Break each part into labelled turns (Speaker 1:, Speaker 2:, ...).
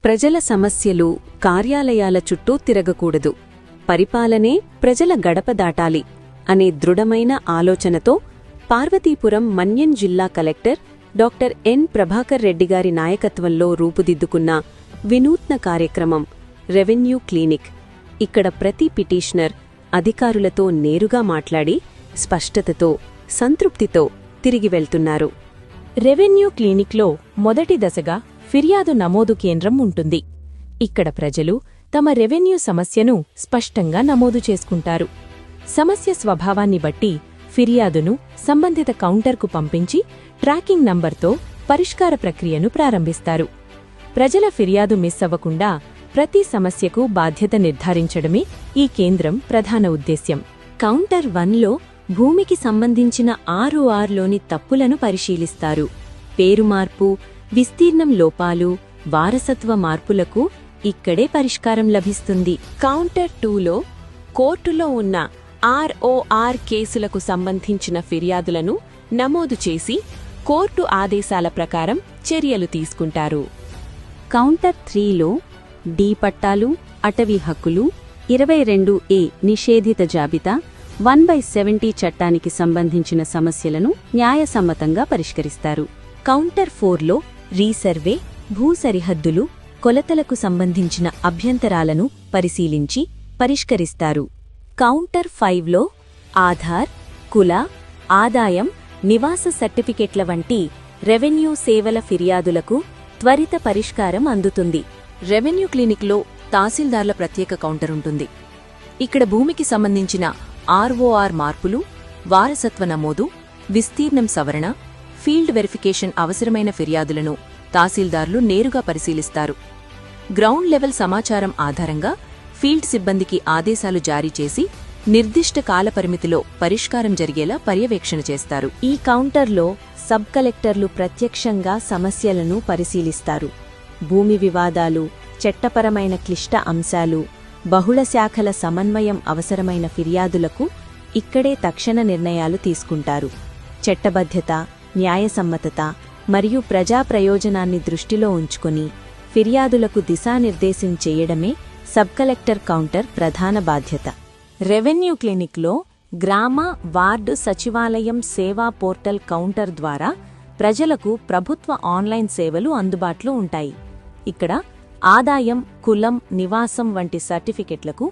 Speaker 1: ప్రజల సమస్యలు కార్యాలయాల చుట్టూ తిరగకూడదు, పరిపాలనే ప్రజల గడప దాటాలి అనే దృఢమైన ఆలోచనతో పార్వతీపురం మన్యం జిల్లా కలెక్టర్ డాక్టర్ ఎన్ ప్రభాకర్ రెడ్డిగారి నాయకత్వంలో రూపుదిద్దుకున్న వినూత్న కార్యక్రమం రెవెన్యూ క్లినిక్. ఇక్కడ ప్రతి పిటిషనర్ అధికారులతో నేరుగా మాట్లాడి స్పష్టతతో, సంతృప్తితో తిరిగి వెళ్తున్నారు.
Speaker 2: రెవెన్యూ క్లినిక్లో మొదటి దశగా ఫిర్యాదు నమోదు కేంద్రం ఉంటుంది. ఇక్కడ ప్రజలు తమ రెవెన్యూ సమస్యను స్పష్టంగా నమోదు చేసుకుంటారు. సమస్య స్వభావాన్ని బట్టి ఫిర్యాదును సంబంధిత కౌంటర్కు పంపించి ట్రాకింగ్ నంబర్తో పరిష్కార ప్రక్రియను ప్రారంభిస్తారు. ప్రజల ఫిర్యాదు మిస్ అవ్వకుండా ప్రతి సమస్యకు బాధ్యత నిర్ధారించడమే ఈ కేంద్రం ప్రధాన ఉద్దేశ్యం. కౌంటర్ 1లో భూమికి సంబంధించిన 6ఆర్లోని తప్పులను పరిశీలిస్తారు. పేరు మార్పు, విస్తీర్ణం లోపాలు, వారసత్వ మార్పులకు ఇక్కడే పరిష్కారం లభిస్తుంది. కౌంటర్ 2లో కోర్టులో ఉన్న ఆర్ఓఆర్ కేసులకు సంబంధించిన ఫిర్యాదులను నమోదు చేసి కోర్టు ఆదేశాల ప్రకారం చర్యలు తీసుకుంటారు.
Speaker 1: కౌంటర్ 3లో డి పట్టాలు, అటవీ హక్కులు, 22A నిషేధిత జాబితా, 1/70 చట్టానికి సంబంధించిన సమస్యలను న్యాయసమ్మతంగా పరిష్కరిస్తారు. కౌంటర్ 4లో రీసర్వే, భూ సరిహద్దులు, కొలతలకు సంబంధించిన అభ్యంతరాలను పరిశీలించి పరిష్కరిస్తారు. కౌంటర్ 5లో ఆధార్, కుల, ఆదాయం, నివాస సర్టిఫికెట్ల వంటి రెవెన్యూ సేవల ఫిర్యాదులకు త్వరిత పరిష్కారం అందుతుంది.
Speaker 2: రెవెన్యూ క్లినిక్లో తహసీల్దార్ల ప్రత్యేక కౌంటర్ ఉంటుంది. ఇక్కడ భూమికి సంబంధించిన ఆర్ఓఆర్ మార్పులు, వారసత్వ నమోదు, విస్తీర్ణం సవరణ, ఫీల్డ్ వెరిఫికేషన్ అవసరమైన ఫిర్యాదులను తహసీల్దార్లు నేరుగా పరిశీలిస్తారు. గ్రౌండ్ లెవెల్ సమాచారం ఆధారంగా ఫీల్డ్ సిబ్బందికి ఆదేశాలు జారీ చేసి నిర్దిష్ట కాలపరిమితిలో పరిష్కారం జరిగేలా పర్యవేక్షణ చేస్తారు.
Speaker 1: ఈ కౌంటర్లో సబ్ కలెక్టర్లు ప్రత్యక్షంగా సమస్యలను పరిశీలిస్తారు. భూమి వివాదాలు, చట్టపరమైన క్లిష్ట అంశాలు, బహుళ శాఖల సమన్వయం అవసరమైన ఫిర్యాదులకు ఇక్కడే తక్షణ నిర్ణయాలు తీసుకుంటారు. చట్టబద్ధత, న్యాయసమ్మతత మరియు ప్రజా ప్రయోజనాన్ని దృష్టిలో ఉంచుకుని ఫిర్యాదులకు దిశానిర్దేశం చేయడమే సబ్ కలెక్టర్ కౌంటర్ ప్రధాన బాధ్యత. రెవెన్యూ క్లినిక్లో గ్రామ, వార్డు సచివాలయం సేవా పోర్టల్ కౌంటర్ ద్వారా ప్రజలకు ప్రభుత్వ ఆన్లైన్ సేవలు అందుబాటులో ఉంటాయి. ఇక్కడ ఆదాయం, కులం, నివాసం వంటి సర్టిఫికెట్లకు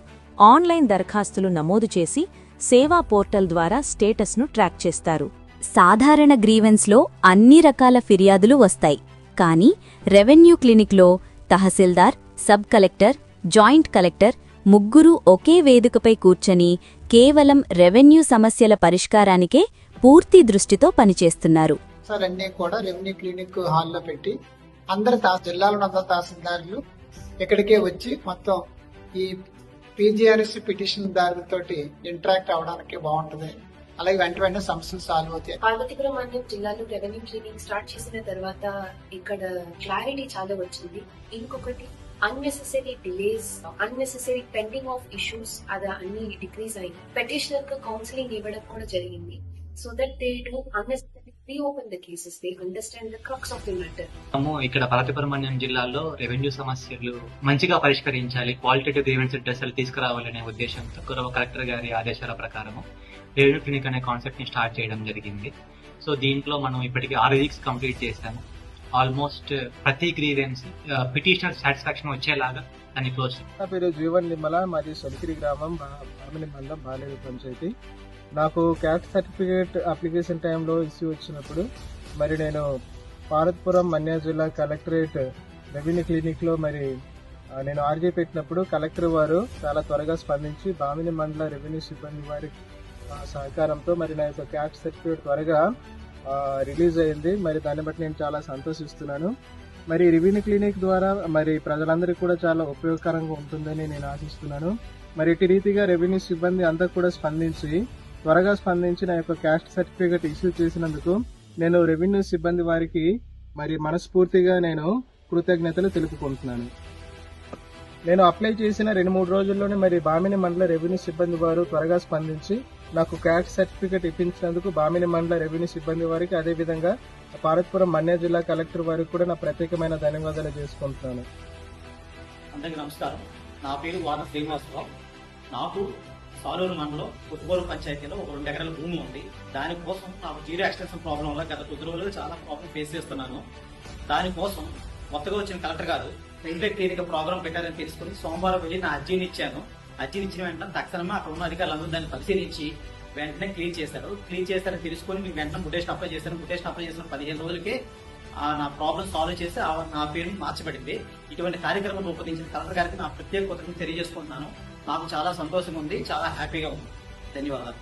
Speaker 1: ఆన్లైన్ దరఖాస్తులు నమోదు చేసి సేవా పోర్టల్ ద్వారా స్టేటస్ను ట్రాక్ చేస్తారు. సాధారణ గ్రీవెన్స్లో అన్ని రకాల ఫిర్యాదులు వస్తాయి. కానీ రెవెన్యూ క్లినిక్లో తహసీల్దార్, సబ్ కలెక్టర్, జాయింట్ కలెక్టర్ ముగ్గురూ ఒకే వేదికపై కూర్చొని కేవలం రెవెన్యూ సమస్యల పరిష్కారానికే పూర్తి దృష్టితో పనిచేస్తున్నారు.
Speaker 3: సార్ అన్నీ కూడా రెవెన్యూ క్లినిక్ హాల్లో పెట్టి అందరు జిల్లాలో అందరు తహసీల్దారులు ఇక్కడికే వచ్చి మొత్తం ఈ పీజీఆర్ఎస్ పిటిషన్ దారులతోటి ఇంటరాక్ట్ అవడానికి బాగుంటది. అలాగే వెంటనే సమస్యలు సాల్వ్ అవుతాయి.
Speaker 4: పార్వతీపురం మండలం జిల్లాలో రెవెన్యూ క్లినిక్ స్టార్ట్ చేసిన తర్వాత ఇక్కడ క్లారిటీ చాలా వచ్చింది. ఇంకొకటి unnecessary delays, unnecessary pending of issues అది అన్ని డిక్రీజ్ అయ్యి పెటిషనర్ కు కౌన్సిలింగ్ ఇవ్వడం కూడా జరిగింది. So that they don't unnecessary reopen the cases, they understand the crux of the matter.
Speaker 5: ఇక్కడ పార్వతీపురం మండలం జిల్లాలో రెవెన్యూ సమస్యలు మంచిగా పరిష్కరించాలి, క్వాలిటేటివ్ గ్రీవెన్స్ డ్రెస్సులు తీసుకురావాలనే ఉద్దేశంతో గౌరవ కలెక్టర్ గారి ఆదేశాల ప్రకారం రెవెన్యూ క్లినిక్ అనే కాన్సెప్ట్ ని స్టార్ట్ చేయడం జరిగింది. సో దీంట్లో మనం ఇప్పటికీ 6 వీక్స్ కంప్లీట్ చేశాము. ఆల్మోస్ట్ ప్రతి గ్రీవెన్స్ పిటిషనర్ సాటిస్ఫాక్షన్ వచ్చేలాగా దాన్ని క్లోజ్.
Speaker 6: నా పేరు జీవన్ నిమ్మల, మాది సొలికిరి గ్రామం, బామిని మండలం, బాలేరు పంచాయతీ. నాకు క్యాస్ట్ సర్టిఫికేట్ అప్లికేషన్ టైంలో ఇష్యూ వచ్చినప్పుడు మరి నేను పార్వతీపురం మన్యం జిల్లా కలెక్టరేట్ రెవెన్యూ క్లినిక్లో నేను ఆర్జీ పెట్టినప్పుడు కలెక్టర్ వారు చాలా త్వరగా స్పందించి బామిని మండల రెవెన్యూ సిబ్బంది వారి సహకారంతో నా యొక్క క్యాస్ట్ సర్టిఫికేట్ త్వరగా రిలీజ్ అయింది. దాన్ని బట్టి నేను చాలా సంతోషిస్తున్నాను. రెవెన్యూ క్లినిక్ ద్వారా ప్రజలందరికీ కూడా చాలా ఉపయోగకరంగా ఉంటుందని నేను ఆశిస్తున్నాను. ఇటు రీతిగా రెవెన్యూ సిబ్బంది అంతా కూడా త్వరగా స్పందించి నా యొక్క క్యాస్ట్ సర్టిఫికేట్ ఇష్యూ చేసినందుకు నేను రెవెన్యూ సిబ్బంది వారికి మనస్ఫూర్తిగా నేను కృతజ్ఞతలు తెలుపుకుంటున్నాను. నేను అప్లై చేసిన 2-3 రోజుల్లోనే బామిని మండల రెవెన్యూ సిబ్బంది వారు త్వరగా స్పందించి నాకు క్యాస్ట్ సర్టిఫికేట్ ఇప్పించినందుకు బామిని మండల రెవెన్యూ సిబ్బంది వారికి, అదేవిధంగా పార్వతీపురం మన్యం జిల్లా కలెక్టర్ వారికి కూడా నా ప్రత్యేకమైన ధన్యవాదాలు చేసుకుంటున్నాను.
Speaker 7: అందరికీ నమస్కారం. నా పేరు వాన శ్రీనివాసరావు. నాకు సాలూరు మండలం కొత్తగూరు పంచాయతీలో ఒక 2 ఎకరాల భూమి ఉంది. దానికోసం నాకు జీరో ఎక్స్టెన్షన్ ప్రాబ్లం వల్ల గత 10 రోజులు చాలా ప్రాబ్లం ఫేస్ చేస్తున్నాను. దానికోసం కొత్తగా వచ్చిన కలెక్టర్ గారు ప్రింటెడ్ క్లినిక్ ప్రోగ్రామ్ పెట్టారని తెలుసుకుని సోమవారం వెళ్ళి నా అర్జీని ఇచ్చాను. అర్జీని ఇచ్చిన వెంటనే తక్షణమే అక్కడ ఉన్న అధికారులందరూ దాన్ని పరిశీలించి వెంటనే క్లీన్ చేశారు. క్లీన్ చేస్తారని తెలుసుకుని మీకు వెంటనే ముటేషన్ అప్లై చేశాను. ముటేషన్ అప్లై చేసిన 15 రోజులకే నా ప్రాబ్లం సాల్వ్ చేసి నా పేరుని మార్చబడింది. ఇటువంటి కార్యక్రమం రూపొందించిన కలెక్టర్ గారికి నా ప్రత్యేక కృతజ్ఞతలు తెలియజేసుకుంటున్నాను. నాకు చాలా సంతోషంగా ఉంది, చాలా హ్యాపీగా ఉంది. ధన్యవాదాలు.